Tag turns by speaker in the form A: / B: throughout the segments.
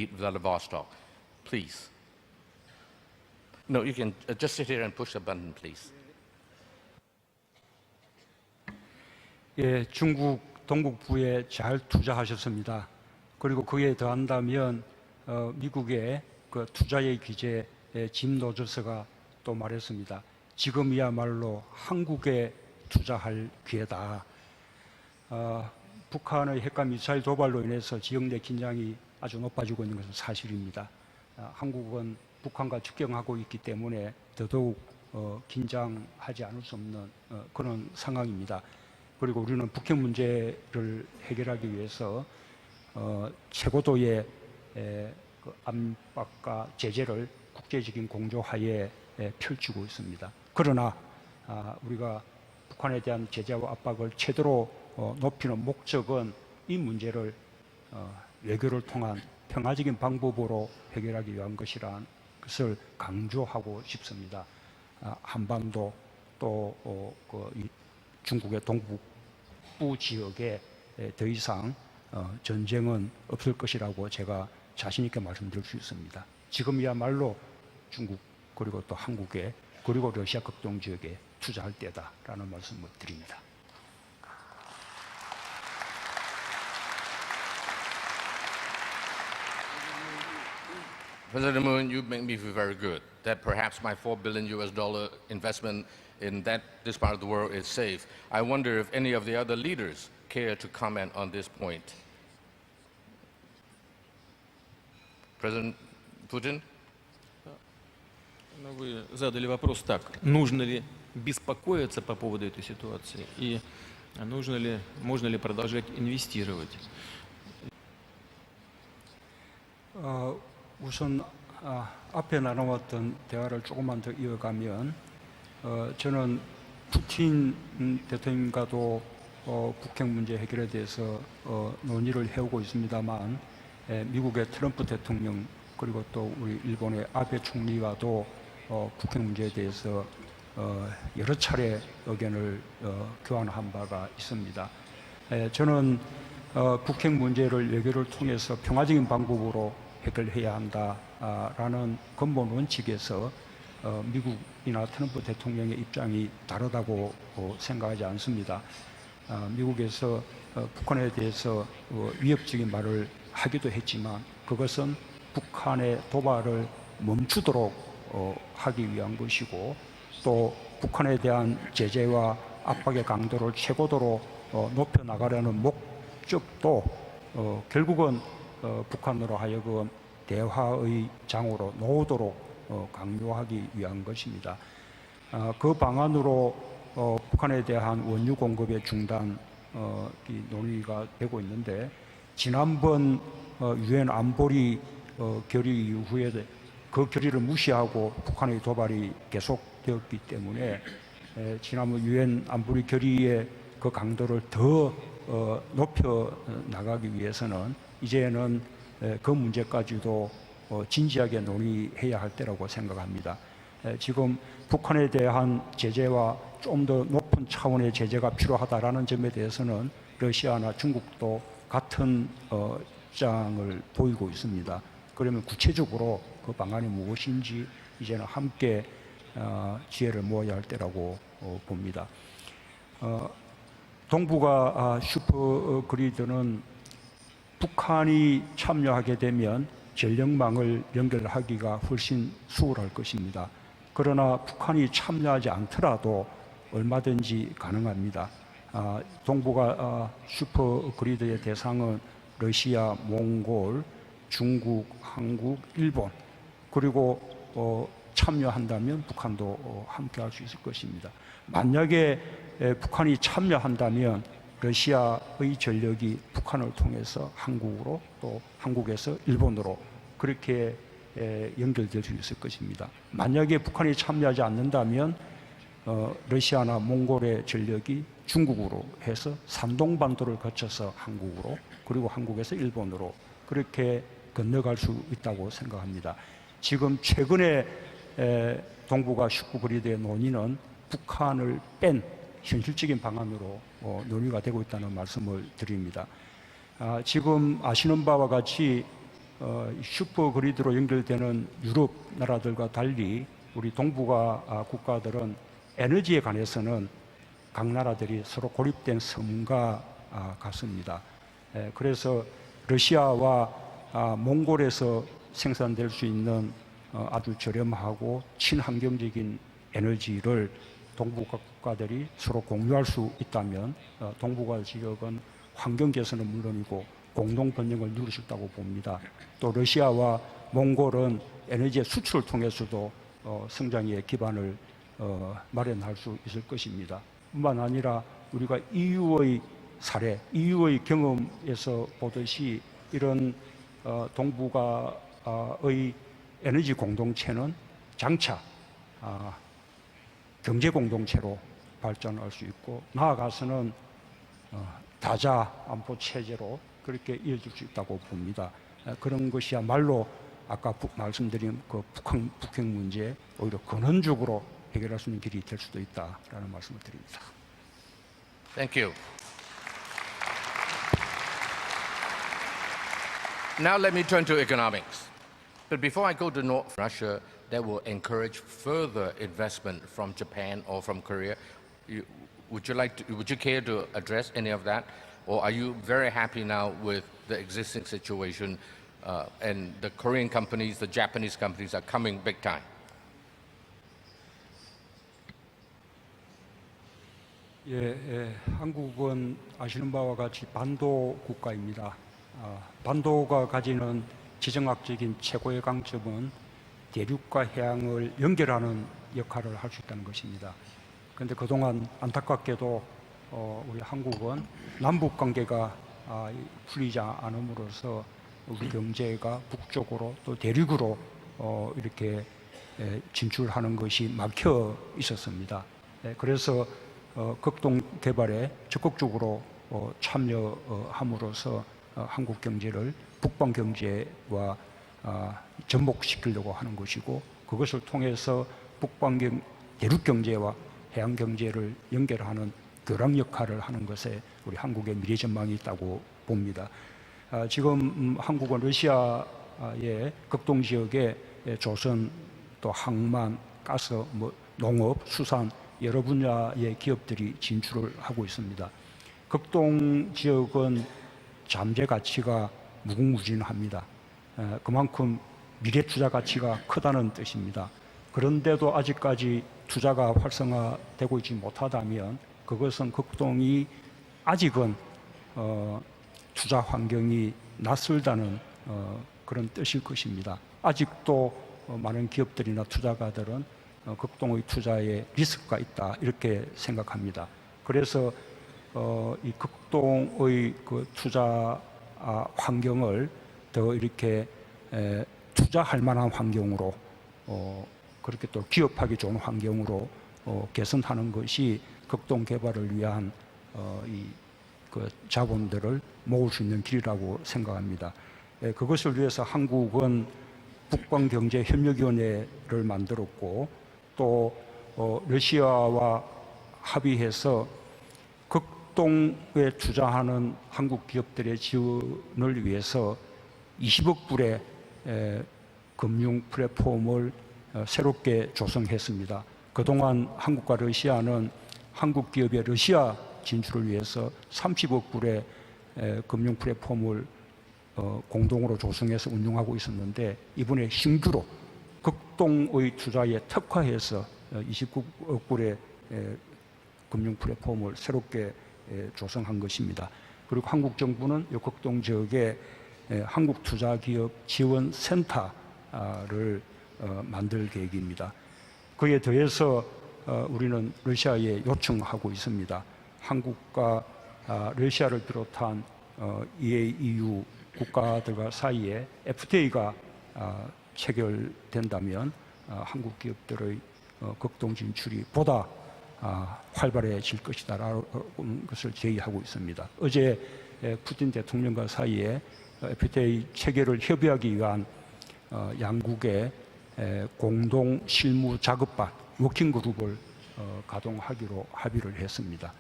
A: Vladivostok, please. No, you can just sit here and push the button, please.
B: 예, 중국 동북부에 잘 투자하셨습니다. 그리고 그에 더한다면 미국의 그 투자의 규제에 짐 로저스가 또 말했습니다. 지금이야말로 한국에 투자할 기회다. 북한의 핵과 미사일 도발로 인해서 지역 내 긴장이 아주 높아지고 있는 것은 사실입니다. 한국은 북한과 접경하고 있기 때문에 더더욱 긴장하지 않을 수 없는 그런 상황입니다. 그리고 우리는 북핵 문제를 해결하기 위해서 최고도의 그 압박과 제재를 국제적인 공조하에 펼치고 있습니다. 그러나 우리가 북한에 대한 제재와 압박을 최대로 높이는 목적은 이 문제를 외교를 통한 평화적인 방법으로 해결하기 위한 것이라는 것을 강조하고 싶습니다. 한반도 또 중국의 동북부 지역에 더 이상 전쟁은 없을 것이라고 제가 자신 있게 말씀드릴 수 있습니다. 지금이야말로 중국 그리고 또 한국에 그리고 러시아 극동 지역에 투자할 때다라는 말씀을 드립니다.
A: President Moon, you make me feel very good that perhaps my $4 billion investment in this part of the world is safe. I wonder if any of the other leaders care to comment on this point. President Putin?
C: Вы задали вопрос так. Нужно ли беспокоиться по поводу этой ситуации? И можно ли продолжать инвестировать?
B: 우선 앞에 나눠왔던 대화를 조금만 더 이어가면 저는 푸틴 대통령과도 북핵 문제 해결에 대해서 논의를 해오고 있습니다만 미국의 트럼프 대통령 그리고 또 우리 일본의 아베 총리와도 북핵 문제에 대해서 여러 차례 의견을 교환한 바가 있습니다. 저는 북핵 문제를 외교를 통해서 평화적인 방법으로 해결해야 한다라는 근본 원칙에서 미국이나 트럼프 대통령의 입장이 다르다고 생각하지 않습니다. 미국에서 북한에 대해서 위협적인 말을 하기도 했지만 그것은 북한의 도발을 멈추도록 하기 위한 것이고 또 북한에 대한 제재와 압박의 강도를 최고도로 높여나가려는 목적도 결국은 북한으로 하여금 대화의 장으로 놓도록 강요하기 위한 것입니다. 그 방안으로 북한에 대한 원유 공급의 중단 논의가 되고 있는데 지난번 유엔 안보리 결의 이후에 그 결의를 무시하고 북한의 도발이 계속되었기 때문에 지난번 유엔 안보리 결의의 그 강도를 더 높여 나가기 위해서는 이제는 그 문제까지도 진지하게 논의해야 할 때라고 생각합니다. 지금 북한에 대한 제재와 좀 더 높은 차원의 제재가 필요하다라는 점에 대해서는 러시아나 중국도 같은 입장을 보이고 있습니다. 그러면 구체적으로 그 방안이 무엇인지 이제는 함께 지혜를 모아야 할 때라고 봅니다. 동북아 슈퍼그리드는 북한이 참여하게 되면 전력망을 연결하기가 훨씬 수월할 것입니다. 그러나 북한이 참여하지 않더라도 얼마든지 가능합니다. 동북아 슈퍼그리드의 대상은 러시아, 몽골, 중국, 한국, 일본 그리고 참여한다면 북한도 함께 할 수 있을 것입니다. 만약에 북한이 참여한다면 러시아의 전력이 북한을 통해서 한국으로 또 한국에서 일본으로 그렇게 연결될 수 있을 것입니다. 만약에 북한이 참여하지 않는다면 러시아나 몽골의 전력이 중국으로 해서 산동반도를 거쳐서 한국으로 그리고 한국에서 일본으로 그렇게 건너갈 수 있다고 생각합니다. 지금 최근에 동북아 슈퍼그리드의 논의는 북한을 뺀 현실적인 방안으로 논의가 되고 있다는 말씀을 드립니다. 지금 아시는 바와 같이 슈퍼 그리드로 연결되는 유럽 나라들과 달리 우리 동북아 국가들은 에너지에 관해서는 각 나라들이 서로 고립된 섬과 같습니다. 그래서 러시아와 몽골에서 생산될 수 있는 아주 저렴하고 친환경적인 에너지를 동북아 국가들이 서로 공유할 수 있다면 동북아 지역은 환경 개선은 물론이고 공동 번영을 누릴 수 있다고 봅니다. 또 러시아와 몽골은 에너지의 수출을 통해서도 성장의 기반을 마련할 수 있을 것입니다. 뿐만 아니라 우리가 EU의 사례, EU의 경험에서 보듯이 이런 동북아의 에너지 공동체는 장차 경제 공동체로 발전할 수 있고 나아가서는 다자 안보 체제로 그렇게 이어질 수 있다고 봅니다. 그런 것이야말로 아까 말씀드린 그 북핵 문제 오히려 근원적으로 해결할 수 있는 길이 될 수도 있다라는 말씀을 드립니다.
A: Thank you. Now let me turn to economics. But before I go to North Russia, that will encourage further investment from Japan or from Korea. Would you care to address any of that? Or are you very happy now with the existing situation and the Korean companies, the Japanese companies are coming big time?
B: 한국은 아시는 바와 같이 반도 국가입니다. 반도가 가지는 지정학적인 최고의 강점은 대륙과 해양을 연결하는 역할을 할 수 있다는 것입니다. 그런데 그동안 안타깝게도 우리 한국은 남북 관계가 풀리지 않음으로써 우리 경제가 북쪽으로 또 대륙으로 이렇게 진출하는 것이 막혀 있었습니다. 그래서 극동 개발에 적극적으로 참여함으로써 한국 경제를 북방 경제와 접목시키려고 하는 것이고 그것을 통해서 북방 대륙 경제와 해양 경제를 연결하는 교량 역할을 하는 것에 우리 한국의 미래 전망이 있다고 봅니다. 지금 한국은 러시아의 극동 지역에 조선 또 항만, 가스, 농업, 수산 여러 분야의 기업들이 진출을 하고 있습니다. 극동 지역은 잠재 가치가 무궁무진합니다. 그만큼 미래 투자 가치가 크다는 뜻입니다. 그런데도 아직까지 투자가 활성화되고 있지 못하다면 그것은 극동이 아직은 투자 환경이 낯설다는 그런 뜻일 것입니다. 아직도 많은 기업들이나 투자가들은 극동의 투자에 리스크가 있다 이렇게 생각합니다. 그래서 이 극동의 그 투자 환경을 더 이렇게 투자할 만한 환경으로 그렇게 또 기업하기 좋은 환경으로 개선하는 것이 극동 개발을 위한 그 자본들을 모을 수 있는 길이라고 생각합니다. 그것을 위해서 한국은 북방경제협력위원회를 만들었고 또 러시아와 합의해서 극동에 투자하는 한국 기업들의 지원을 위해서 20억 불의 금융 플랫폼을 새롭게 조성했습니다. 그동안 한국과 러시아는 한국 기업의 러시아 진출을 위해서 30억 불의 금융 플랫폼을 공동으로 조성해서 운영하고 있었는데 이번에 신규로 극동의 투자에 특화해서 29억 불의 금융 플랫폼을 새롭게 조성한 것입니다. 그리고 한국 정부는 이 극동 지역에 한국 투자기업 지원센터를 만들 계획입니다. 그에 더해서 우리는 러시아에 요청하고 있습니다. 한국과 러시아를 비롯한 EAEU 국가들과 사이에 FTA가 체결된다면 한국 기업들의 극동 진출이 보다 활발해질 것이다라는 것을 제의하고 있습니다. 어제 푸틴 대통령과 사이에 FTA 체결을 협의하기 위한 양국의 공동 실무 작업반 워킹그룹을 가동하기로 합의를 했습니다.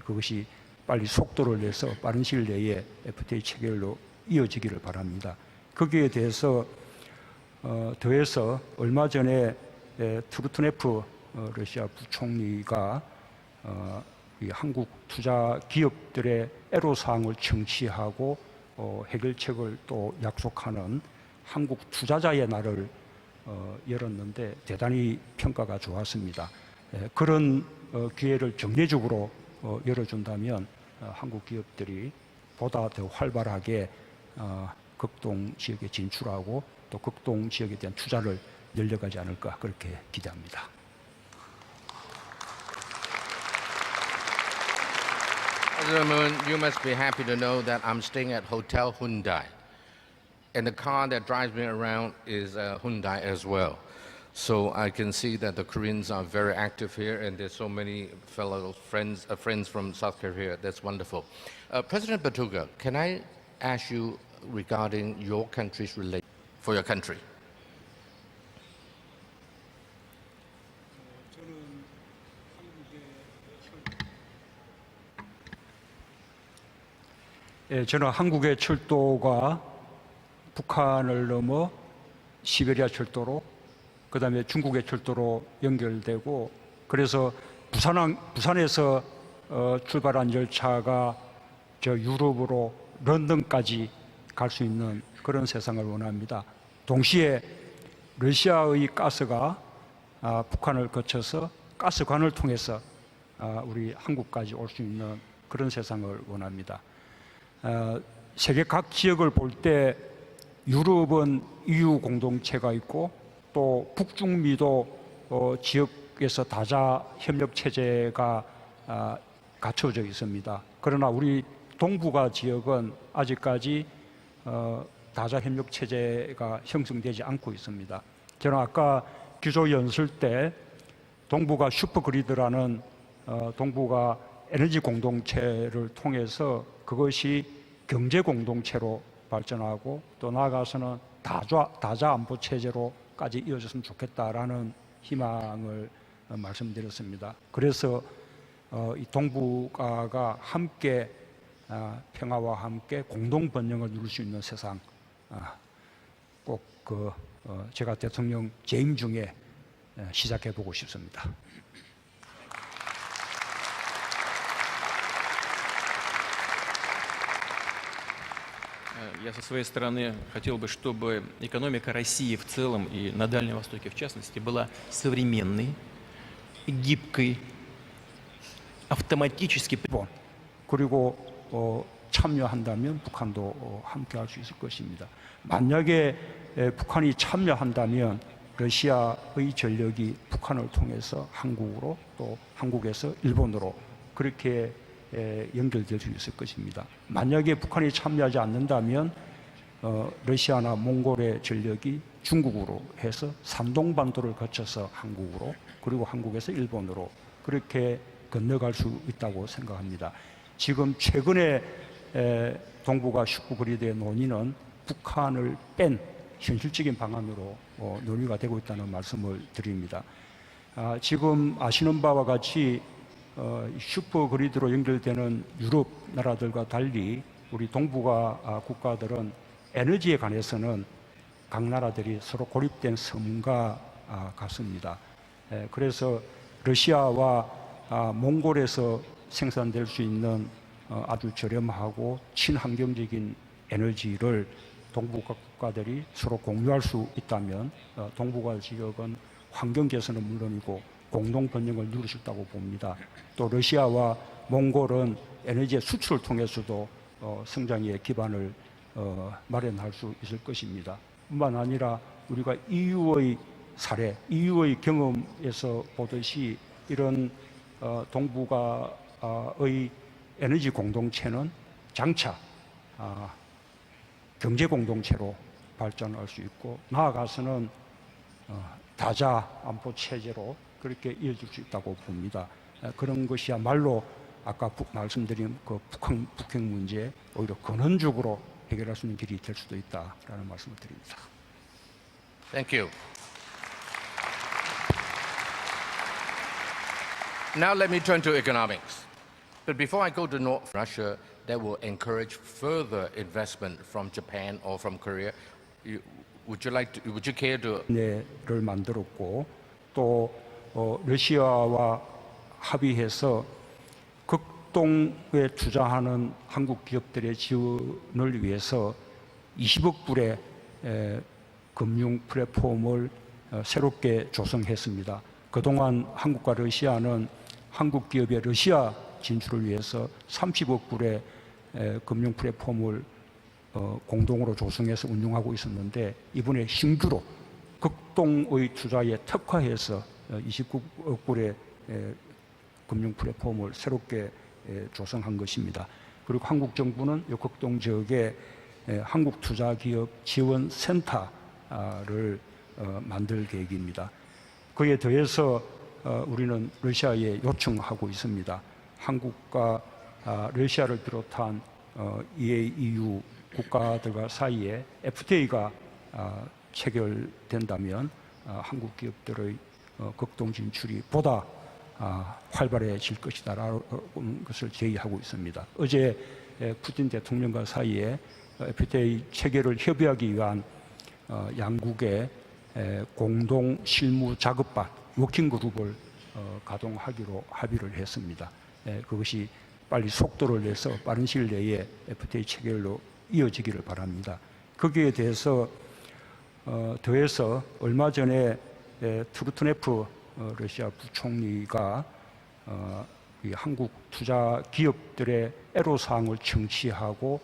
B: 그것이 빨리 속도를 내서 빠른 시일 내에 FTA 체결로 이어지기를 바랍니다. 거기에 대해서 더해서 얼마 전에 트루트네프 러시아 부총리가 이 한국 투자 기업들의 애로사항을 청취하고 해결책을 또 약속하는 한국 투자자의 날을 열었는데 대단히 평가가 좋았습니다. 그런 기회를 정례적으로 열어준다면 한국 기업들이 보다 더 활발하게 극동 지역에 진출하고 또 극동 지역에 대한 투자를 늘려가지 않을까 그렇게 기대합니다.
A: President Moon, you must be happy to know that I'm staying at Hotel Hyundai. And the car that drives me around is a Hyundai as well. So I can see that the Koreans are very active here, and there's so many fellow friends from South Korea. That's wonderful. President Batuga, can I ask you regarding your country's relation for your country?
B: 저는 한국의 철도가 북한을 넘어 시베리아 철도로 그다음에 중국의 철도로 연결되고 그래서 부산에서 출발한 열차가 저 유럽으로 런던까지 갈 수 있는 그런 세상을 원합니다. 동시에 러시아의 가스가 북한을 거쳐서 가스관을 통해서 우리 한국까지 올 수 있는 그런 세상을 원합니다. 세계 각 지역을 볼 때 유럽은 EU 공동체가 있고 또 북중미도 지역에서 다자 협력 체제가 갖춰져 있습니다. 그러나 우리 동북아 지역은 아직까지 다자 협력 체제가 형성되지 않고 있습니다. 저는 아까 기조 연설 때 동북아 슈퍼그리드라는 동북아 에너지 공동체를 통해서 그것이 경제 공동체로 발전하고 또 나아가서는 다자 안보 체제로까지 이어졌으면 좋겠다라는 희망을 말씀드렸습니다. 그래서 이 동북아가 함께 평화와 함께 공동 번영을 누릴 수 있는 세상 꼭 제가 대통령 재임 중에 시작해 보고 싶습니다.
C: Я со своей стороны хотел бы, чтобы экономика России в целом и на Дальнем Востоке в частности была современной, гибкой, автоматически.
B: 그리고 참여한다면 북한도 함께 할 수 있을 것입니다. 만약에 북한이 참여한다면 러시아의 전력이 북한을 통해서 한국으로 또 한국에서 일본으로 그렇게 연결될 수 있을 것입니다. 만약에 북한이 참여하지 않는다면 러시아나 몽골의 전력이 중국으로 해서 산동반도를 거쳐서 한국으로 그리고 한국에서 일본으로 그렇게 건너갈 수 있다고 생각합니다. 지금 최근에 동북아 슈퍼그리드의 논의는 북한을 뺀 현실적인 방안으로 논의가 되고 있다는 말씀을 드립니다. 지금 아시는 바와 같이 슈퍼그리드로 연결되는 유럽 나라들과 달리 우리 동북아 국가들은 에너지에 관해서는 각 나라들이 서로 고립된 섬과 같습니다. 그래서 러시아와 몽골에서 생산될 수 있는 아주 저렴하고 친환경적인 에너지를 동북아 국가들이 서로 공유할 수 있다면 동북아 지역은 환경 개선은 물론이고 공동 번영을 누릴 수 있다고 봅니다. 또 러시아와 몽골은 에너지의 수출을 통해서도 성장의 기반을 마련할 수 있을 것입니다. 뿐만 아니라 우리가 EU의 사례, EU의 경험에서 보듯이 이런 동북아의 에너지 공동체는 장차 경제 공동체로 발전할 수 있고 나아가서는 다자 안보 체제로 그렇게 이어질 수 있다고 봅니다. 그런 것이야말로 아까 말씀드린 그 북핵 문제 오히려 근원적으로 해결할 수 있는 길이 될 수도 있다라는 말씀을 드립니다.
A: Thank you. Now let me turn to economics. But before I go to North Russia, that will encourage further investment from Japan or from Korea. would you care to
B: 를 만들었고 또 러시아와 합의해서 극동에 투자하는 한국 기업들의 지원을 위해서 20억 불의 금융 플랫폼을 새롭게 조성했습니다. 그동안 한국과 러시아는 한국 기업의 러시아 진출을 위해서 30억 불의 금융 플랫폼을 공동으로 조성해서 운영하고 있었는데 이번에 신규로 극동의 투자에 특화해서 29억 불의 금융 플랫폼을 새롭게 조성한 것입니다. 그리고 한국 정부는 이 극동 지역에 한국 투자 기업 지원 센터를 만들 계획입니다. 그에 더해서 우리는 러시아에 요청하고 있습니다. 한국과 러시아를 비롯한 EAEU 국가들과 사이에 FTA가 체결된다면 한국 기업들의 극동 진출이 보다 활발해질 것이다라는 것을 제의하고 있습니다. 어제 푸틴 대통령과 사이에 FTA 체결을 협의하기 위한 양국의 공동 실무 작업반 워킹 그룹을 가동하기로 합의를 했습니다. 그것이 빨리 속도를 내서 빠른 시일 내에 FTA 체결로 이어지기를 바랍니다. 거기에 대해서 더해서 얼마 전에 트루트네프 러시아 부총리가 이 한국 투자 기업들의 애로사항을 청취하고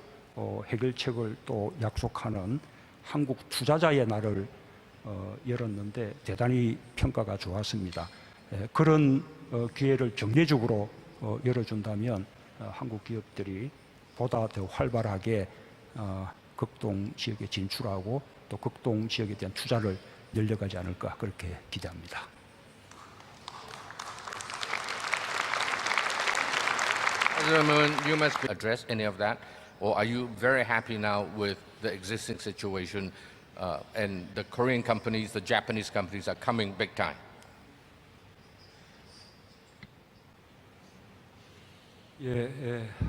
B: 해결책을 또 약속하는 한국 투자자의 날을 열었는데 대단히 평가가 좋았습니다. 그런 기회를 정례적으로 열어준다면 한국 기업들이 보다 더 활발하게 극동 지역에 진출하고 또 극동 지역에 대한 투자를 늘려가지 않을까 그렇게 기대합니다.
A: President Moon, you must address any of that, or are you very happy now with the existing situation and the Korean companies, the Japanese companies are coming big time?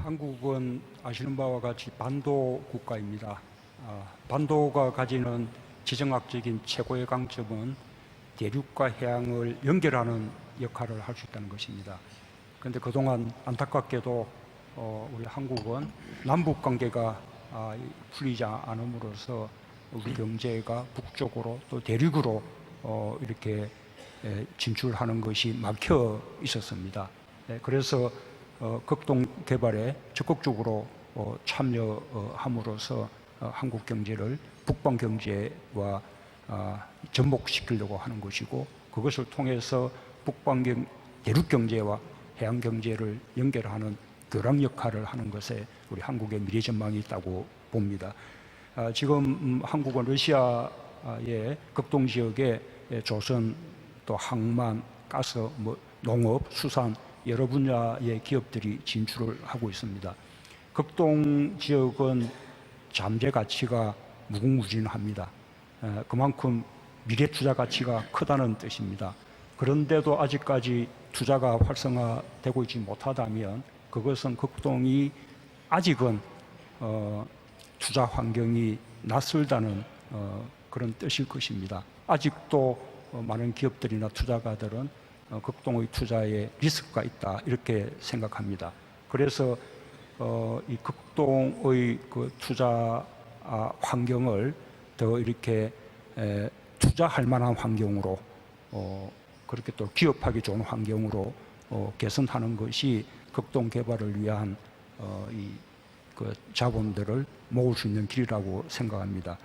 B: 한국은 아시는 바와 같이 반도 국가입니다. 반도가 가지는 지정학적인 최고의 강점은 대륙과 해양을 연결하는 역할을 할 수 있다는 것입니다. 그런데 그동안 안타깝게도 우리 한국은 남북 관계가 풀리지 않음으로써 우리 경제가 북쪽으로 또 대륙으로 이렇게 진출하는 것이 막혀 있었습니다. 그래서 극동 개발에 적극적으로 참여함으로써 한국 경제를 북방 경제와 접목시키려고 하는 것이고 그것을 통해서 북방 대륙 경제와 해양 경제를 연결하는 교량 역할을 하는 것에 우리 한국의 미래 전망이 있다고 봅니다. 지금 한국은 러시아의 극동 지역에 조선, 또 항만, 가스, 농업, 수산 여러 분야의 기업들이 진출을 하고 있습니다. 극동 지역은 잠재 가치가 무궁무진합니다. 그만큼 미래 투자 가치가 크다는 뜻입니다. 그런데도 아직까지 투자가 활성화되고 있지 못하다면 그것은 극동이 아직은 투자 환경이 낯설다는 그런 뜻일 것입니다. 아직도 많은 기업들이나 투자가들은 극동의 투자에 리스크가 있다 이렇게 생각합니다. 그래서 이 극동의 그 투자 환경을 더 이렇게 투자할 만한 환경으로 그렇게 또 기업하기 좋은 환경으로 개선하는 것이 극동 개발을 위한 그 자본들을 모을 수 있는 길이라고 생각합니다.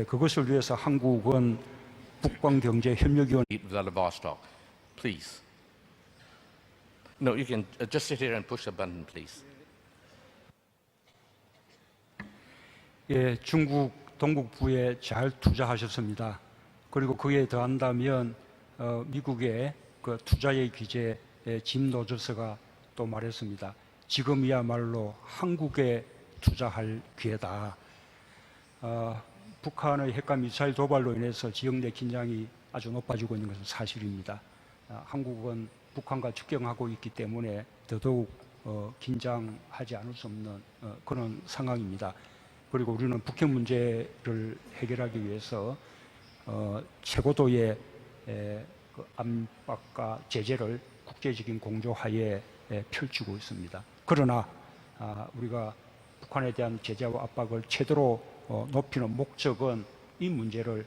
B: 그것을 위해서 한국은 북방경제협력위원
A: Vladivostok, please. No, you can just sit here and push the button, please.
B: 중국 동북부에 잘 투자하셨습니다. 그리고 그에 더한다면 미국의 그 투자의 규제 짐 로저스가 또 말했습니다. 지금이야말로 한국에 투자할 기회다. 북한의 핵과 미사일 도발로 인해서 지역 내 긴장이 아주 높아지고 있는 것은 사실입니다. 한국은 북한과 접경하고 있기 때문에 더더욱 긴장하지 않을 수 없는 그런 상황입니다. 그리고 우리는 북핵 문제를 해결하기 위해서 최고도의 그 압박과 제재를 국제적인 공조하에 펼치고 있습니다. 그러나 우리가 북한에 대한 제재와 압박을 제대로 높이는 목적은 이 문제를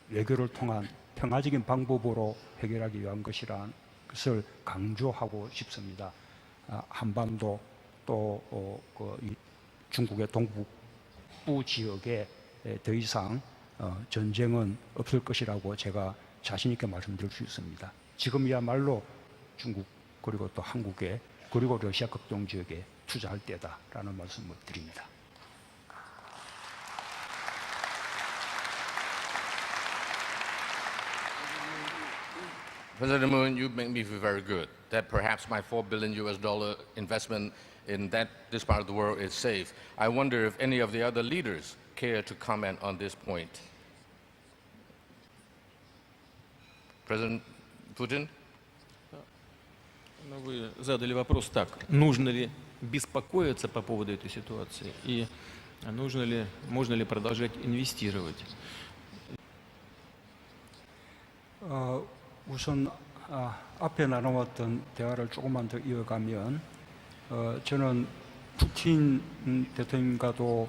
B: 외교를 통한 평화적인 방법으로 해결하기 위한 것이란 것을 강조하고 싶습니다. 한반도 또 이 중국의 동북부 지역에 더 이상 전쟁은 없을 것이라고 제가 자신 있게 말씀드릴 수 있습니다. 지금이야말로 중국 그리고 또 한국에 그리고 러시아 극동 지역에 투자할 때다라는 말씀을 드립니다.
A: President Moon, you make me feel very good that perhaps my $4 billion investment in this part of the world is safe. I wonder if any of the other leaders care to comment on this point. President Putin?
C: Ну, вы задали вопрос так. Нужно ли беспокоиться по поводу этой ситуации? И можно ли продолжать инвестировать?
B: 우선 앞에 나눠왔던 대화를 조금만 더 이어가면 저는 푸틴 대통령과도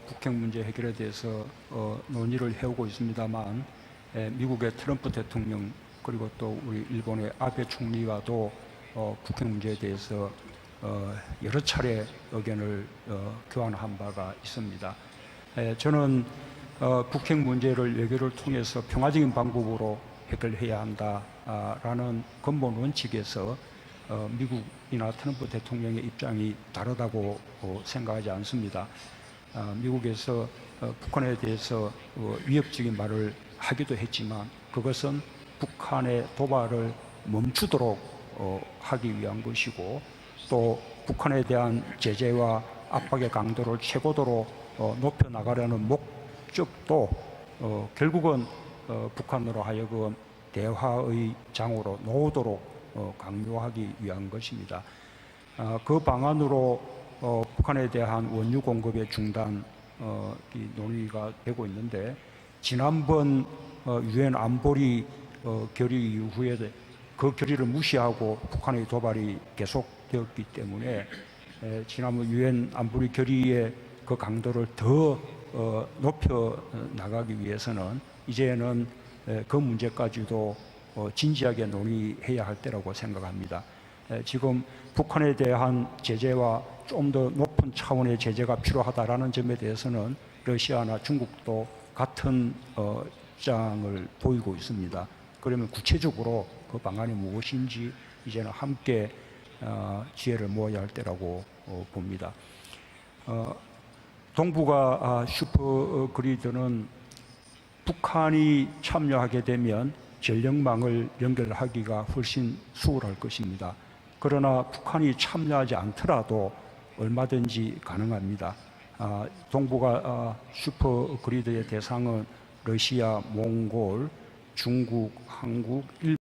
B: 북핵 문제 해결에 대해서 논의를 해오고 있습니다만 미국의 트럼프 대통령 그리고 또 우리 일본의 아베 총리와도 북핵 문제에 대해서 여러 차례 의견을 교환한 바가 있습니다. 저는 북핵 문제를 외교를 통해서 평화적인 방법으로 해결해야 한다라는 근본 원칙에서 미국이나 트럼프 대통령의 입장이 다르다고 생각하지 않습니다. 미국에서 북한에 대해서 위협적인 말을 하기도 했지만 그것은 북한의 도발을 멈추도록 하기 위한 것이고 또 북한에 대한 제재와 압박의 강도를 최고도로 높여나가려는 목적도 결국은 북한으로 하여금 대화의 장으로 놓도록 강요하기 위한 것입니다. 그 방안으로 북한에 대한 원유 공급의 중단 논의가 되고 있는데 지난번 유엔 안보리 결의 이후에 그 결의를 무시하고 북한의 도발이 계속되었기 때문에 지난번 유엔 안보리 결의의 그 강도를 더 높여 나가기 위해서는 이제는 그 문제까지도 진지하게 논의해야 할 때라고 생각합니다. 지금 북한에 대한 제재와 좀 더 높은 차원의 제재가 필요하다라는 점에 대해서는 러시아나 중국도 같은 입장을 보이고 있습니다. 그러면 구체적으로 그 방안이 무엇인지 이제는 함께 지혜를 모아야 할 때라고 봅니다. 동북아 슈퍼그리드는 북한이 참여하게 되면 전력망을 연결하기가 훨씬 수월할 것입니다. 그러나 북한이 참여하지 않더라도 얼마든지 가능합니다. 동북아 슈퍼그리드의 대상은 러시아, 몽골, 중국, 한국, 일본